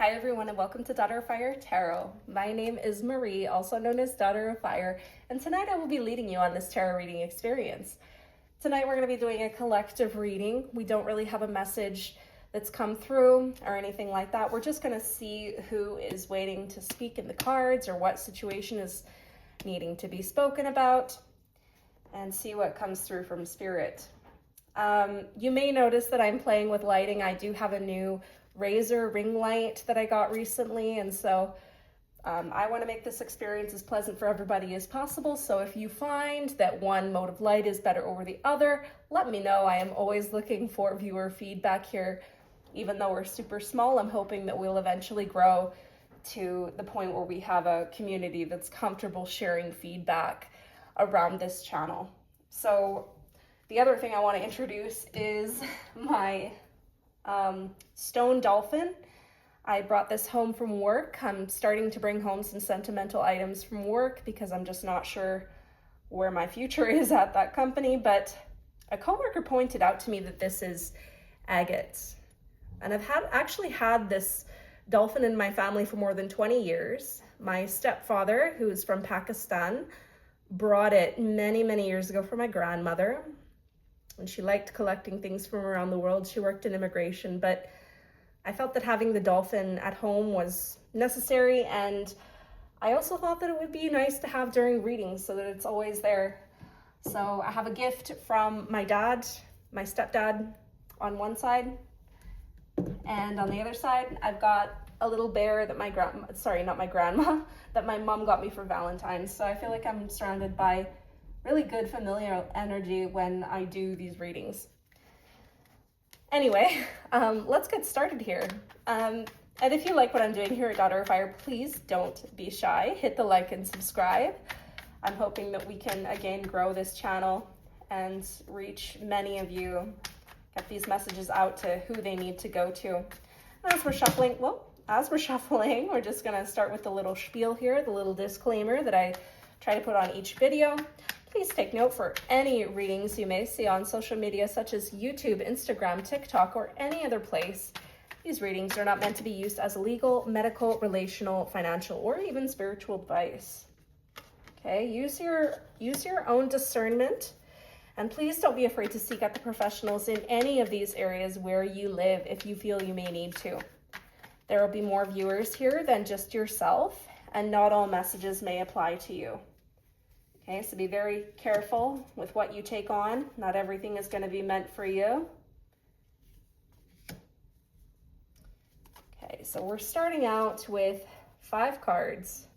Hi everyone and welcome to Daughter of Fire Tarot. My name is Marie, also known as Daughter of Fire, and tonight I will be leading you on this tarot reading experience. Tonight we're going to be doing a collective reading. We don't really have a message that's come through or anything like that. We're just going to see who is waiting to speak in the cards or what situation is needing to be spoken about and see what comes through from Spirit. You may notice that I'm playing with lighting. I do have a new razor ring light that I got recently, and so I want to make this experience as pleasant for everybody as possible. So if you find that one mode of light is better over the other, let me know. I am always looking for viewer feedback here. Even though we're super small, I'm hoping that we'll eventually grow to the point where we have a community that's comfortable sharing feedback around this channel. So the other thing I want to introduce is my stone dolphin. I brought this home from work. I'm starting to bring home some sentimental items from work because I'm just not sure where my future is at that company, but a coworker pointed out to me that this is agate. And I've actually had this dolphin in my family for more than 20 years. My stepfather, who's from Pakistan, brought it many, many years ago for my grandmother. And she liked collecting things from around the world. She worked in immigration, but I felt that having the dolphin at home was necessary, and I also thought that it would be nice to have during readings so that it's always there. So I have a gift from my dad, my stepdad on one side, and on the other side, I've got a little bear that that my mom got me for Valentine's. So I feel like I'm surrounded by really good familiar energy when I do these readings. Anyway, let's get started here. And if you like what I'm doing here at Daughter of Fire, please don't be shy. Hit the like and subscribe. I'm hoping that we can again grow this channel and reach many of you, get these messages out to who they need to go to. And as we're shuffling, we're just gonna start with the little spiel here, the little disclaimer that I try to put on each video. Please take note for any readings you may see on social media such as YouTube, Instagram, TikTok, or any other place. These readings are not meant to be used as legal, medical, relational, financial, or even spiritual advice. Okay, use your own discernment, and please don't be afraid to seek out the professionals in any of these areas where you live if you feel you may need to. There will be more viewers here than just yourself, and not all messages may apply to you. Okay, so be very careful with what you take on. Not everything is going to be meant for you. Okay, so we're starting out with 5 cards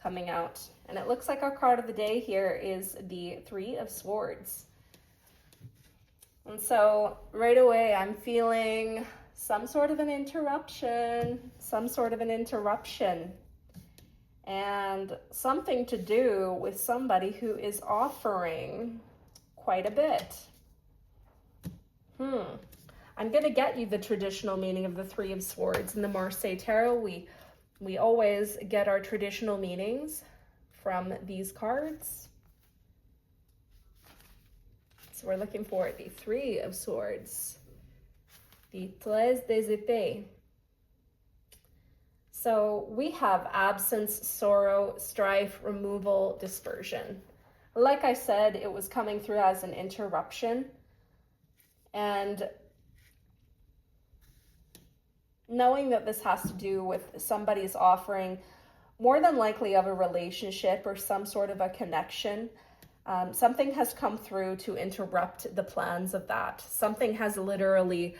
coming out. And it looks like our card of the day here is the 3 of Swords. And so right away, I'm feeling some sort of an interruption, and something to do with somebody who is offering quite a bit. I'm going to get you the traditional meaning of the 3 of Swords. In the Marseille Tarot, we always get our traditional meanings from these cards. So we're looking for the 3 of Swords, the TROIS des épées. So we have absence, sorrow, strife, removal, dispersion. Like I said, it was coming through as an interruption. And knowing that this has to do with somebody's offering more than likely of a relationship or some sort of a connection, something has come through to interrupt the plans of that. Something has literally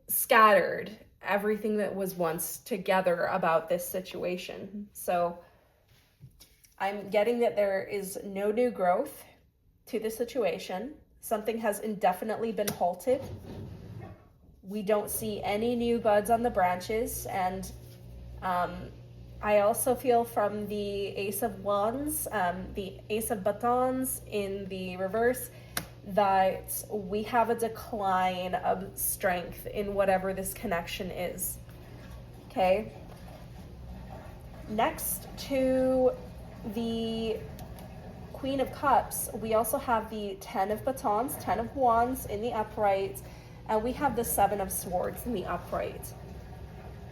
scattered everything that was once together about this situation. So I'm getting that there is no new growth to the situation. Something has indefinitely been halted. We don't see any new buds on the branches. And I also feel from the Ace of Wands, the Ace of Batons in the reverse, that we have a decline of strength in whatever this connection is. Okay. Next to the Queen of Cups, we also have the 10 of Batons, 10 of Wands in the upright, and we have the 7 of Swords in the upright.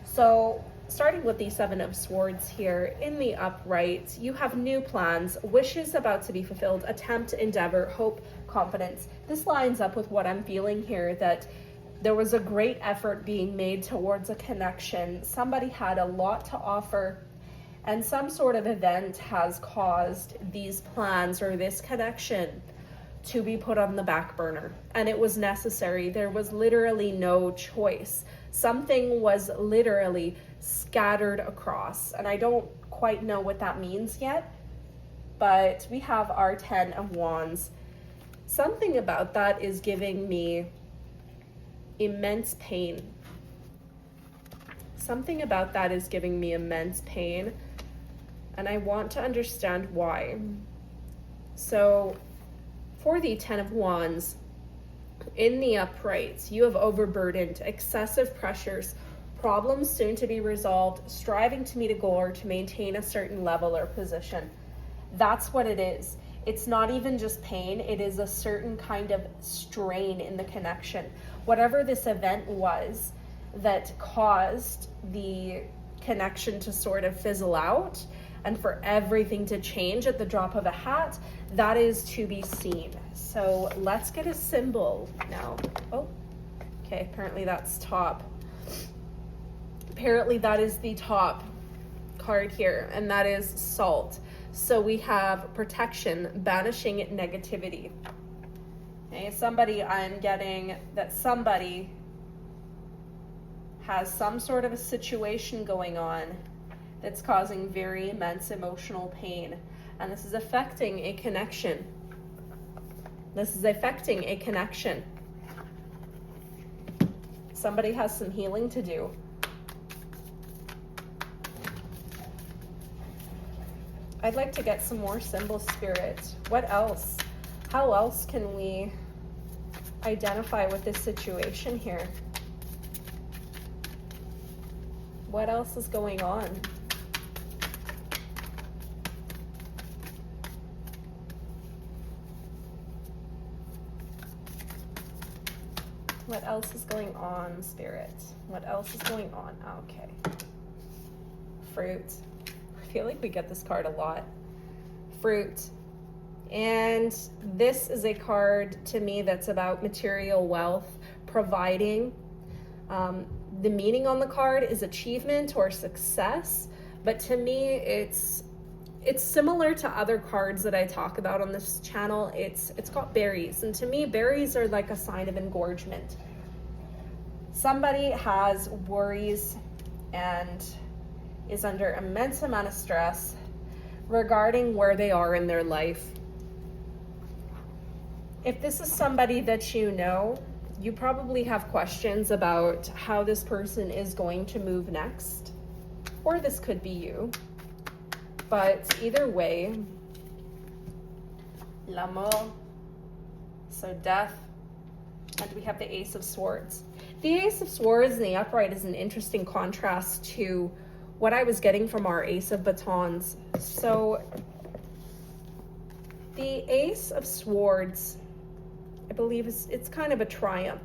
So starting with the Seven of Swords here, in the upright, you have new plans, wishes about to be fulfilled, attempt, endeavor, hope, confidence. This lines up with what I'm feeling here, that there was a great effort being made towards a connection. Somebody had a lot to offer, and some sort of event has caused these plans or this connection to be put on the back burner. And it was necessary. There was literally no choice. Something was literally scattered across. And I don't quite know what that means yet, but we have our 10 of Wands. Something about that is giving me immense pain. Something about that is giving me immense pain, and I want to understand why. So for the 10 of Wands, in the uprights, you have overburdened, excessive pressures, problems soon to be resolved, striving to meet a goal or to maintain a certain level or position. That's what it is. It's not even just pain, it is a certain kind of strain in the connection. Whatever this event was that caused the connection to sort of fizzle out and for everything to change at the drop of a hat, that is to be seen. So let's get a symbol now. Oh, okay, apparently that's top. Apparently that is the top card here, and that is salt. So we have protection, banishing negativity. Okay, I'm getting that somebody has some sort of a situation going on that's causing very immense emotional pain. And this is affecting a connection. This is affecting a connection. Somebody has some healing to do. I'd like to get some more symbol spirit. What else? How else can we identify with this situation here? What else is going on? What else is going on, Spirit? What else is going on? Okay. Fruit. I feel like we get this card a lot. Fruit. And this is a card to me that's about material wealth, providing. The meaning on the card is achievement or success, but to me it's similar to other cards that I talk about on this channel. It's got berries, and to me berries are like a sign of engorgement. Somebody has worries and is under immense amount of stress regarding where they are in their life. If this is somebody that you know, you probably have questions about how this person is going to move next, or this could be you. But either way, la mort, so death, and we have the Ace of Swords. The Ace of Swords in the upright is an interesting contrast to what I was getting from our Ace of Batons. So the Ace of Swords, I believe it's kind of a triumph.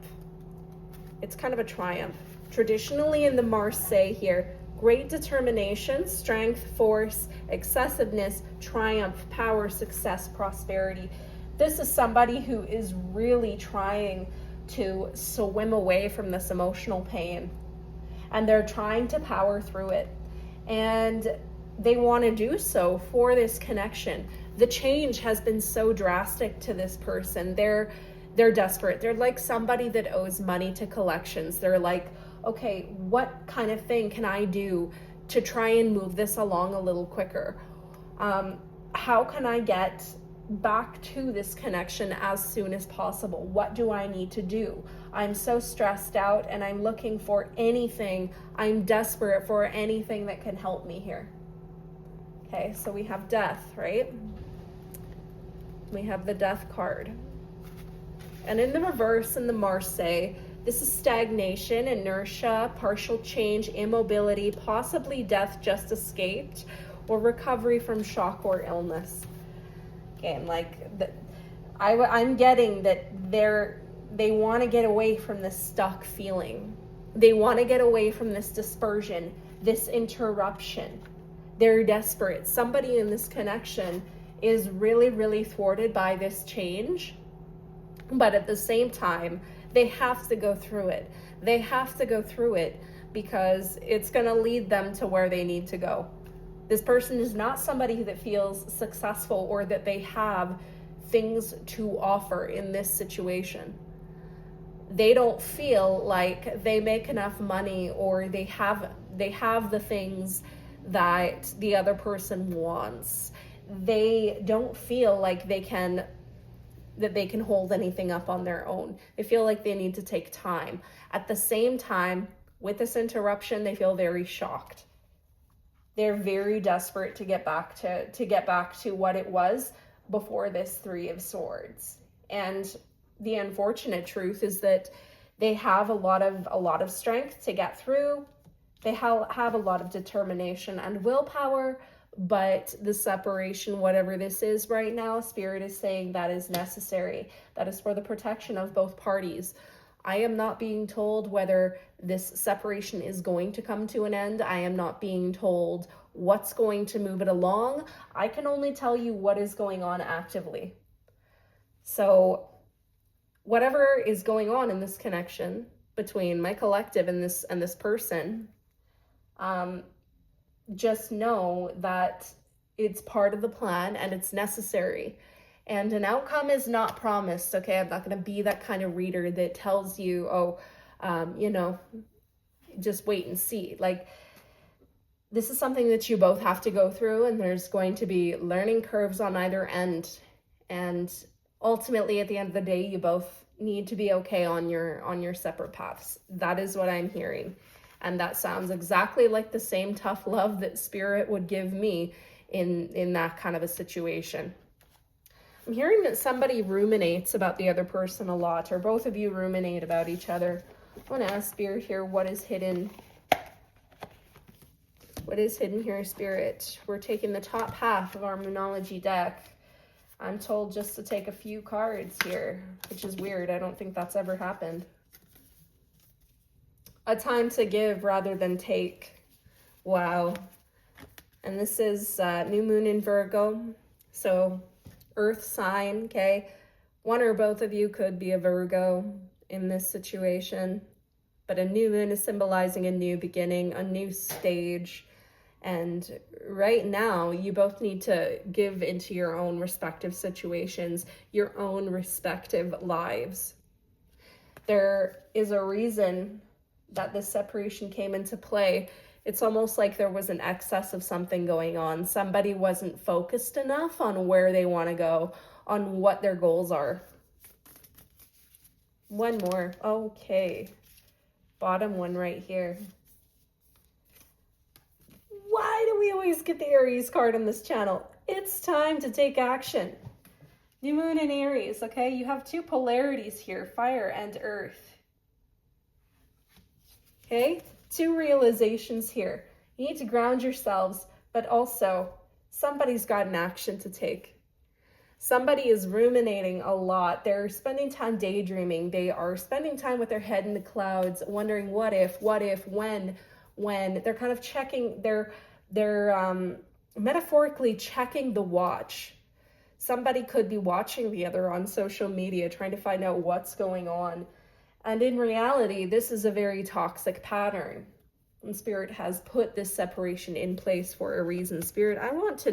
It's kind of a triumph. Traditionally in the Marseille here, great determination, strength, force, excessiveness, triumph, power, success, prosperity. This is somebody who is really trying to swim away from this emotional pain, and they're trying to power through it, and they want to do so for this connection. The change has been so drastic to this person. They're desperate. They're like somebody that owes money to collections. They're like, okay, what kind of thing can I do to try and move this along a little quicker? How can I get back to this connection as soon as possible? What do I need to do? I'm so stressed out and I'm looking for anything. I'm desperate for anything that can help me here. Okay, so we have death, right? We have the death card. And in the reverse, in the Marseille, this is stagnation, inertia, partial change, immobility, possibly death just escaped, or recovery from shock or illness. Okay, and I'm getting that they want to get away from this stuck feeling. They want to get away from this dispersion, this interruption. They're desperate. Somebody in this connection is really, really thwarted by this change, but at the same time, they have to go through it. They have to go through it because it's going to lead them to where they need to go. This person is not somebody that feels successful or that they have things to offer in this situation. They don't feel like they make enough money or they have the things that the other person wants. They don't feel like they can hold anything up on their own. They feel like they need to take time. At the same time, with this interruption, they feel very shocked. They're very desperate to get back to what it was before this Three of Swords. And the unfortunate truth is that they have a lot of strength to get through. They have a lot of determination and willpower, but the separation, whatever this is right now, Spirit is saying that is necessary. That is for the protection of both parties. I am not being told whether this separation is going to come to an end. I am not being told what's going to move it along. I can only tell you what is going on actively. So whatever is going on in this connection between my collective and this person, just know that it's part of the plan and it's necessary. And an outcome is not promised, okay? I'm not going to be that kind of reader that tells you, just wait and see. Like, this is something that you both have to go through, and there's going to be learning curves on either end. And ultimately, at the end of the day, you both need to be okay on your separate paths. That is what I'm hearing. And that sounds exactly like the same tough love that Spirit would give me in that kind of a situation. I'm hearing that somebody ruminates about the other person a lot, or both of you ruminate about each other. I want to ask Spirit here, what is hidden? What is hidden here, Spirit? We're taking the top half of our Moonology deck. I'm told just to take a few cards here, which is weird. I don't think that's ever happened. A time to give rather than take. Wow. And this is new moon in Virgo. So earth sign, okay? One or both of you could be a Virgo in this situation. But a new moon is symbolizing a new beginning, a new stage. And right now, you both need to give into your own respective situations, your own respective lives. There is a reason that this separation came into play. It's almost like there was an excess of something going on. Somebody wasn't focused enough on where they want to go, on what their goals are. One more. Okay. Bottom one right here. Why do we always get the Aries card on this channel? It's time to take action. New moon in Aries, okay? You have two polarities here, fire and earth. Okay? Two realizations here. You need to ground yourselves, but also somebody's got an action to take. Somebody is ruminating a lot. They're spending time daydreaming. They are spending time with their head in the clouds, wondering what if, when. They're kind of checking, they're metaphorically checking the watch. Somebody could be watching the other on social media, trying to find out what's going on. And in reality, this is a very toxic pattern. And Spirit has put this separation in place for a reason. Spirit, I would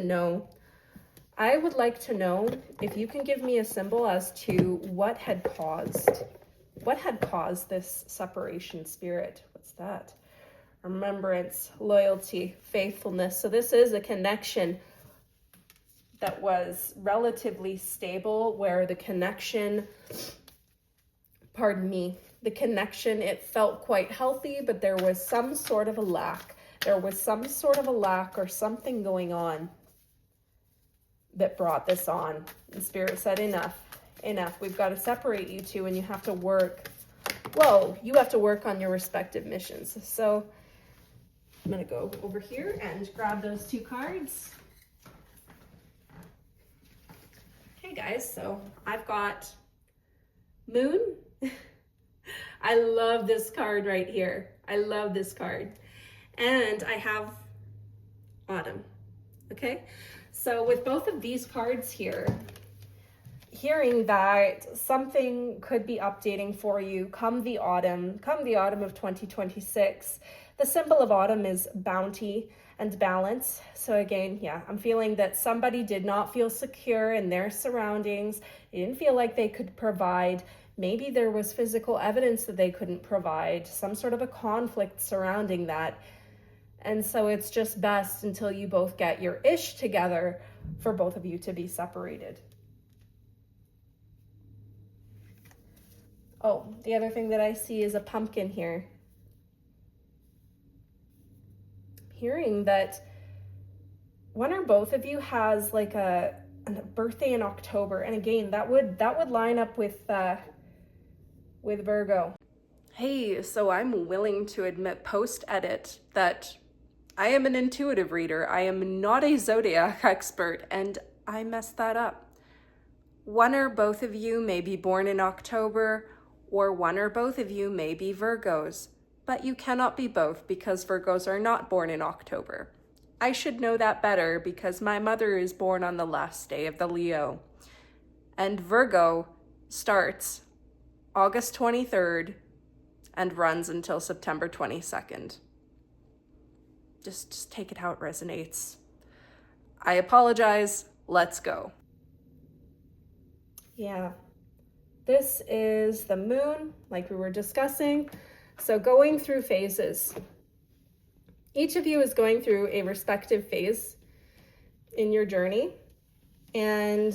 like to know if you can give me a symbol as to what had caused this separation, Spirit. What's that? Remembrance, loyalty, faithfulness. So this is a connection that was relatively stable, where the connection, it felt quite healthy, but there was some sort of a lack. There was some sort of a lack or something going on that brought this on. And Spirit said, enough. We've got to separate you two, and you have to work. You have to work on your respective missions. So I'm going to go over here and grab those two cards. Okay, guys, so I've got Moon. I love this card right here. I love this card. And I have autumn, okay? So with both of these cards here, hearing that something could be updating for you come the autumn of 2026. The symbol of autumn is bounty and balance. So again, yeah, I'm feeling that somebody did not feel secure in their surroundings. They didn't feel like they could provide. Maybe there was physical evidence that they couldn't provide, some sort of a conflict surrounding that. And so it's just best until you both get your ish together for both of you to be separated. Oh, the other thing that I see is a pumpkin here. Hearing that one or both of you has like a birthday in October, and again, that would line up with Virgo. Hey, so I'm willing to admit post-edit that I am an intuitive reader. I am not a zodiac expert, and I messed that up. One or both of you may be born in October, or one or both of you may be Virgos, but you cannot be both because Virgos are not born in October. I should know that better because my mother is born on the last day of the Leo, and Virgo starts August 23rd and runs until September 22nd. Just take it how it resonates. I apologize. Let's go. Yeah. This is the moon, like we were discussing. So going through phases. Each of you is going through a respective phase in your journey, and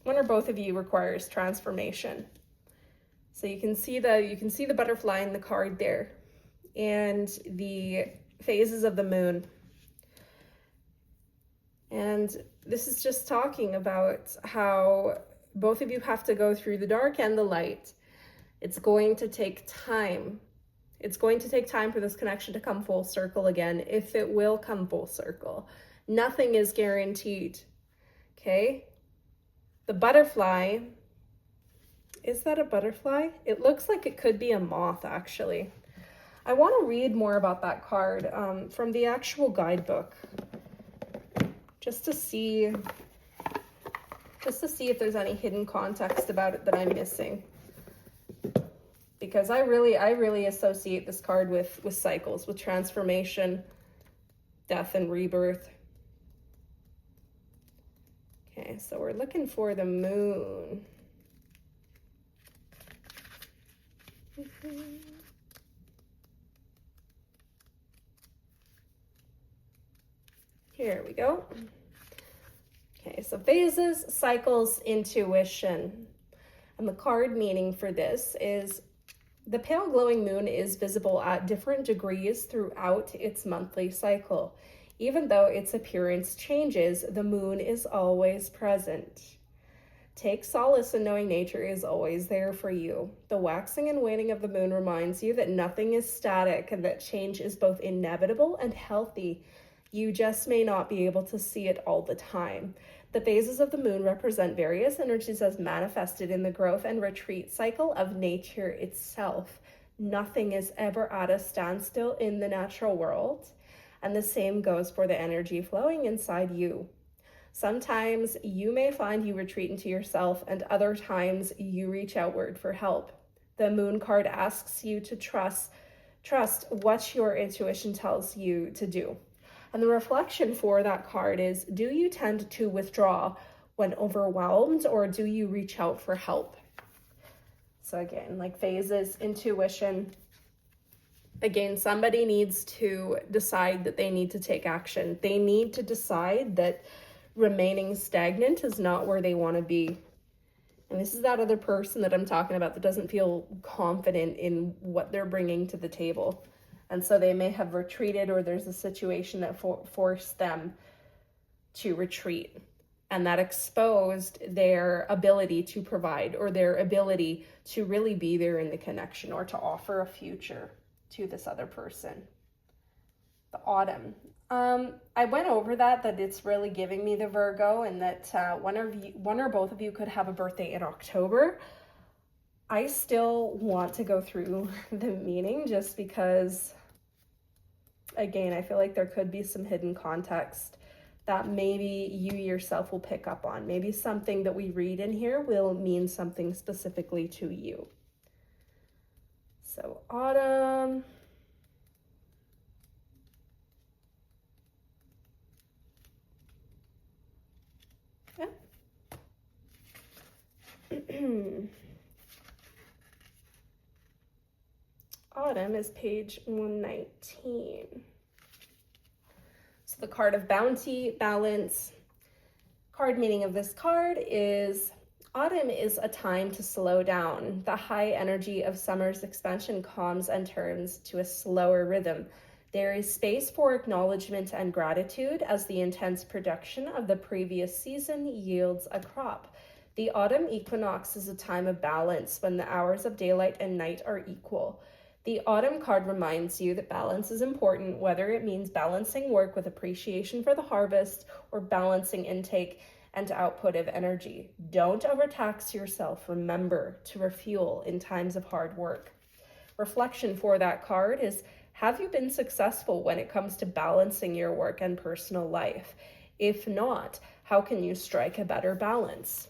one or both of you requires transformation. So you can see the butterfly in the card there, and the phases of the moon. And this is just talking about how both of you have to go through the dark and the light. It's going to take time. It's going to take time for this connection to come full circle again, if it will come full circle. Nothing is guaranteed, okay? The butterfly, is that a butterfly? It looks like it could be a moth, actually. I want to read more about that card from the actual guidebook, just to see if there's any hidden context about it that I'm missing. Because I really associate this card with cycles, with transformation, death, and rebirth. Okay, so we're looking for the moon. Here we go. Okay, so phases, cycles, intuition. And the card meaning for this is the pale glowing moon is visible at different degrees throughout its monthly cycle. Even though its appearance changes, the moon is always present. Take solace in knowing nature is always there for you. The waxing and waning of the moon reminds you that nothing is static and that change is both inevitable and healthy. You just may not be able to see it all the time. The phases of the moon represent various energies as manifested in the growth and retreat cycle of nature itself. Nothing is ever at a standstill in the natural world, and the same goes for the energy flowing inside you. Sometimes you may find you retreat into yourself, and other times you reach outward for help. The moon card asks you to trust what your intuition tells you to do. And the reflection for that card is, do you tend to withdraw when overwhelmed, or do you reach out for help? So again, like phases, intuition. Again, somebody needs to decide that they need to take action. They need to decide that remaining stagnant is not where they want to be. And this is that other person that I'm talking about that doesn't feel confident in what they're bringing to the table. And so they may have retreated, or there's a situation that forced them to retreat. And that exposed their ability to provide, or their ability to really be there in the connection, or to offer a future to this other person. The autumn. I went over that it's really giving me the Virgo, and that one or both of you could have a birthday in October. I still want to go through the meaning just because, again, I feel like there could be some hidden context that maybe you yourself will pick up on. Maybe something that we read in here will mean something specifically to you. So autumn. Yeah. Autumn is page 119. So the card of bounty, balance. Card meaning of this card is autumn is a time to slow down. The high energy of summer's expansion calms and turns to a slower rhythm. There is space for acknowledgement and gratitude as the intense production of the previous season yields a crop. The autumn equinox is a time of balance when the hours of daylight and night are equal. The autumn card reminds you that balance is important, whether it means balancing work with appreciation for the harvest or balancing intake and output of energy. Don't overtax yourself. Remember to refuel in times of hard work. Reflection for that card is, have you been successful when it comes to balancing your work and personal life? If not, how can you strike a better balance?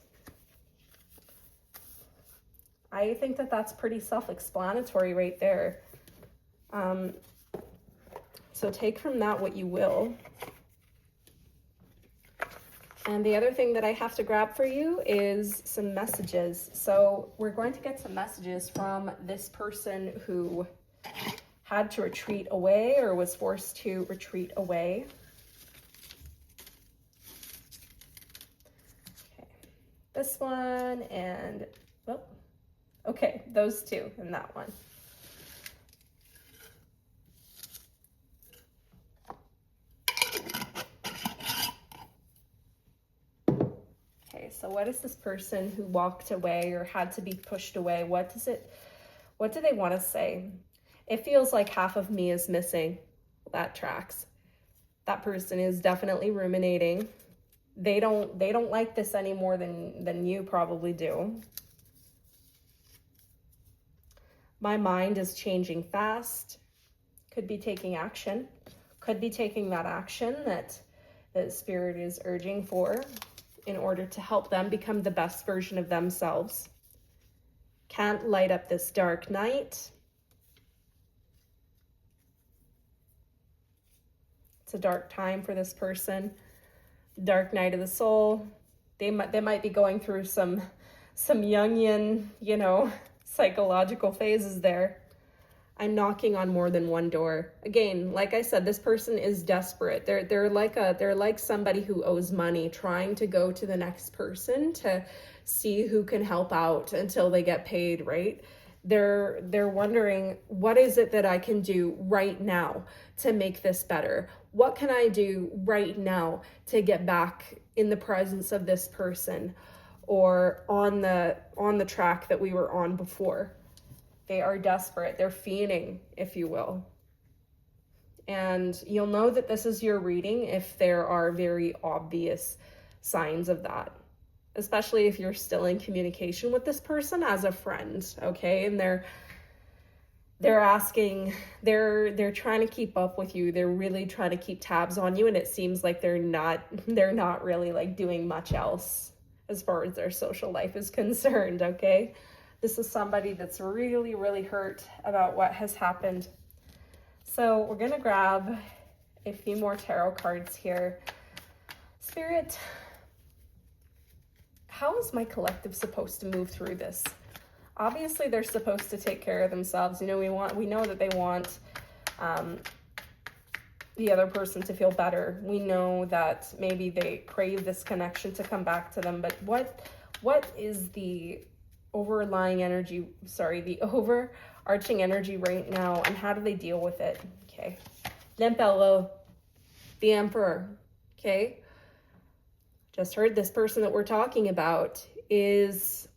I think that that's pretty self-explanatory right there. So take from that what you will. And the other thing that I have to grab for you is some messages. So we're going to get some messages from this person who had to retreat away or was forced to retreat away. Okay, this one and, well, okay, those two and that one. Okay, so what is this person who walked away or had to be pushed away? What do they want to say? It feels like half of me is missing. That tracks. That person is definitely ruminating. They don't like this any more than you probably do. My mind is changing fast. Could be taking action. Could be taking that action that Spirit is urging for in order to help them become the best version of themselves. Can't light up this dark night. It's a dark time for this person. Dark night of the soul. They might be going through some Jungian, psychological phases there. I'm knocking on more than one door. Again, like I said, this person is desperate. They're like somebody who owes money, trying to go to the next person to see who can help out until they get paid, right? They're wondering, what is it that I can do right now to make this better? What can I do right now to get back in the presence of this person or on the track that we were on before? They are desperate. They're fiending, if you will. And you'll know that this is your reading if there are very obvious signs of that, especially if you're still in communication with this person as a friend, okay? And they're asking, they're trying to keep up with you. They're really trying to keep tabs on you, and it seems like they're not really like doing much else as far as their social life is concerned, okay? This is somebody that's really, really hurt about what has happened. So we're going to grab a few more tarot cards here. Spirit, how is my collective supposed to move through this? Obviously, they're supposed to take care of themselves. We know that they want the other person to feel better. We know that maybe they crave this connection to come back to them. But what is the overarching energy right now, and how do they deal with it? Okay, Lempello, the Emperor. Okay, just heard this person that we're talking about is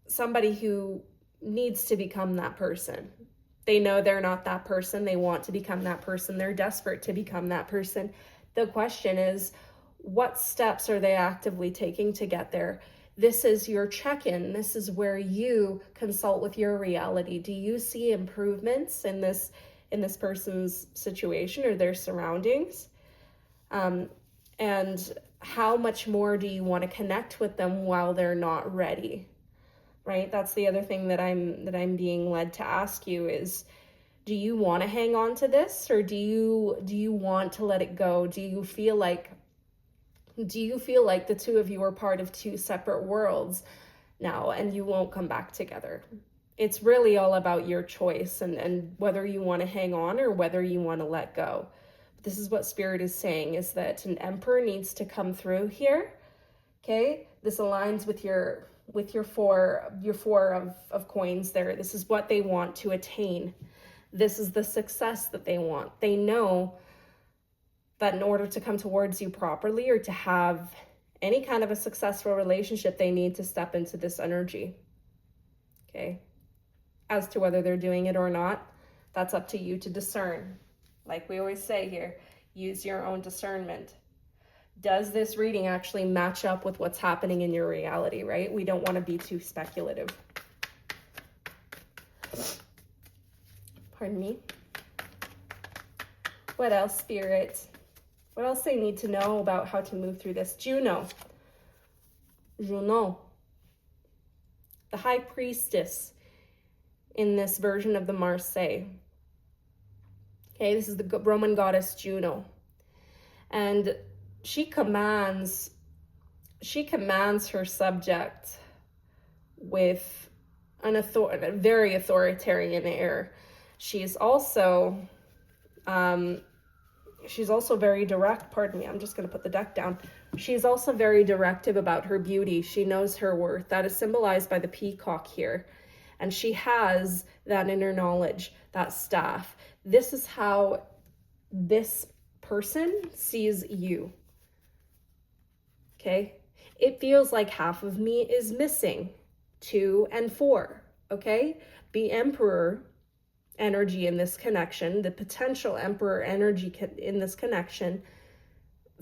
somebody who needs to become that person. They know they're not that person. They want to become that person. They're desperate to become that person. The question is, what steps are they actively taking to get there? This is your check-in. This is where you consult with your reality. Do you see improvements in this person's situation or their surroundings? And how much more do you want to connect with them while they're not ready? Right? That's the other thing that I'm being led to ask you is, do you want to hang on to this, or do you want to let it go? Do you feel like the two of you are part of two separate worlds now and you won't come back together? It's really all about your choice and whether you want to hang on or whether you want to let go. This is what Spirit is saying, is that an Emperor needs to come through here. Okay? This aligns with your four of coins there. This is what they want to attain. This is the success that they want. They know that in order to come towards you properly or to have any kind of a successful relationship, they need to step into this energy. Okay? As to whether they're doing it or not, that's up to you to discern. Like we always say here, use your own discernment. Does this reading actually match up with what's happening in your reality, right? We don't want to be too speculative. Pardon me. What else, Spirit? What else they need to know about how to move through this? Juno, the High Priestess in this version of the Marseille. Okay, this is the Roman goddess Juno. And she commands her subject with a very authoritarian air. She's also very direct. Pardon me, I'm just going to put the deck down. She's also very directive about her beauty. She knows her worth. That is symbolized by the peacock here. And she has that inner knowledge, that staff. This is how this person sees you. Okay? It feels like half of me is missing. 2 and 4. Okay? The Emperor energy in this connection, the potential Emperor energy in this connection,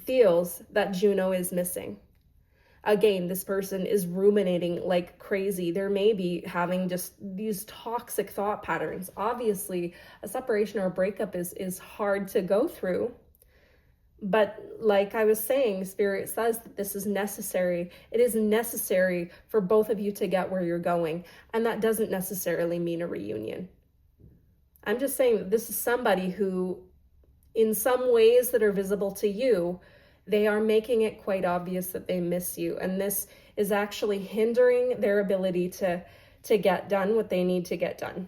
feels that Juno is missing. Again, this person is ruminating like crazy. They may be having just these toxic thought patterns. Obviously, a separation or a breakup is hard to go through. But like I was saying, Spirit says that this is necessary. It is necessary for both of you to get where you're going. And that doesn't necessarily mean a reunion. I'm just saying that this is somebody who, in some ways that are visible to you, they are making it quite obvious that they miss you. And this is actually hindering their ability to get done what they need to get done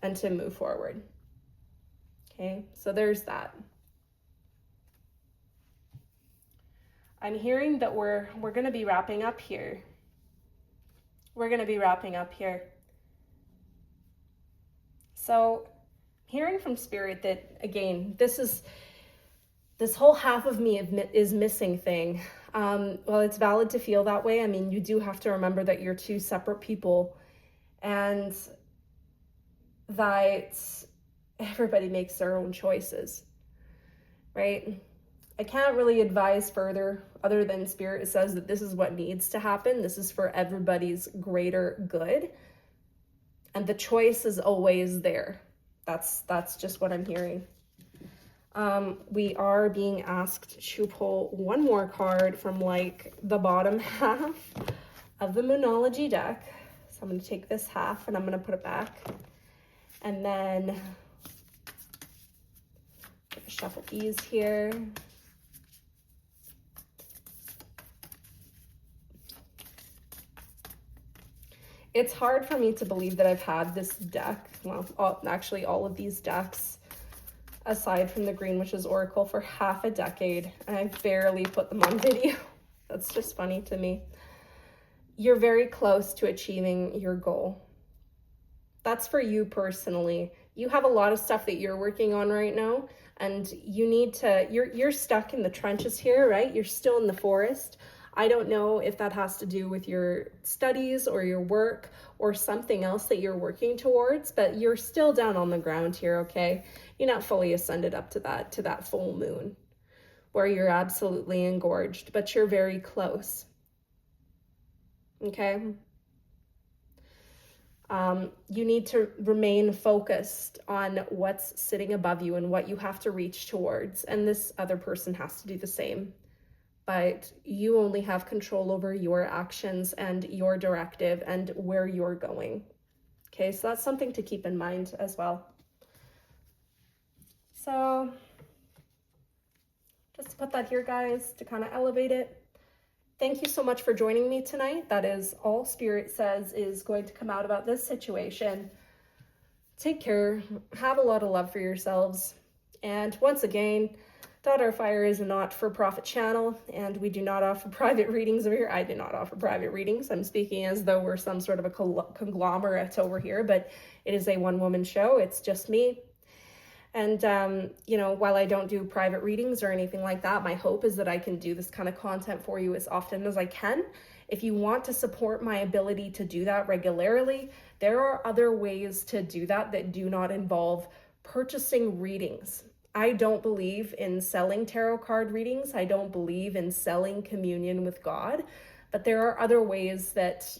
and to move forward. Okay, so there's that. I'm hearing that we're going to be wrapping up here. We're going to be wrapping up here. So, hearing from Spirit that, again, this whole half of me is missing thing. Well, it's valid to feel that way. I mean, you do have to remember that you're two separate people and that everybody makes their own choices, right? I can't really advise further other than Spirit says that this is what needs to happen. This is for everybody's greater good. And the choice is always there. That's just what I'm hearing. We are being asked to pull one more card from like the bottom half of the Moonology deck. So I'm going to take this half and I'm going to put it back. And then shuffle these here. It's hard for me to believe that I've had this deck, well, actually all of these decks, aside from the Green Witch's Oracle, for half a decade, and I barely put them on video. That's just funny to me. You're very close to achieving your goal. That's for you personally. You have a lot of stuff that you're working on right now, and you need to, you're stuck in the trenches here, right? You're still in the forest. I don't know if that has to do with your studies or your work or something else that you're working towards, but you're still down on the ground here, okay? You're not fully ascended up to that full moon where you're absolutely engorged, but you're very close. okay? You need to remain focused on what's sitting above you and what you have to reach towards. And this other person has to do the same. But you only have control over your actions and your directive and where you're going. Okay, so that's something to keep in mind as well. So just to put that here, guys, to kind of elevate it. Thank you so much for joining me tonight. That is all Spirit says is going to come out about this situation. Take care. Have a lot of love for yourselves. And once again, Daughter of Fire is a not-for-profit channel, and we do not offer private readings over here. I do not offer private readings. I'm speaking as though we're some sort of a conglomerate over here, but it is a one-woman show. It's just me. And, while I don't do private readings or anything like that, my hope is that I can do this kind of content for you as often as I can. If you want to support my ability to do that regularly, there are other ways to do that that do not involve purchasing readings. I don't believe in selling tarot card readings. I don't believe in selling communion with God, but there are other ways that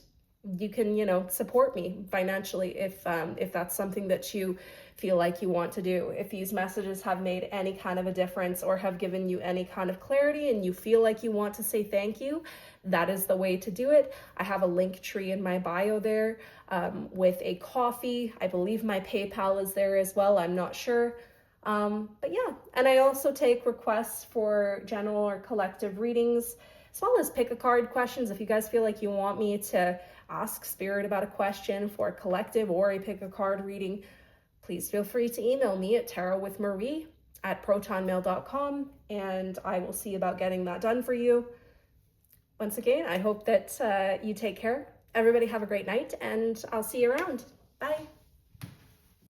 you can, support me financially if that's something that you feel like you want to do. If these messages have made any kind of a difference or have given you any kind of clarity and you feel like you want to say thank you, that is the way to do it. I have a link tree in my bio there with a coffee. I believe my PayPal is there as well. I'm not sure. But yeah, and I also take requests for general or collective readings, as well as pick a card questions. If you guys feel like you want me to ask Spirit about a question for a collective or a pick a card reading, please feel free to email me at tarotwithmarie@protonmail.com, and I will see about getting that done for you. Once again, I hope that you take care. Everybody have a great night, and I'll see you around. Bye.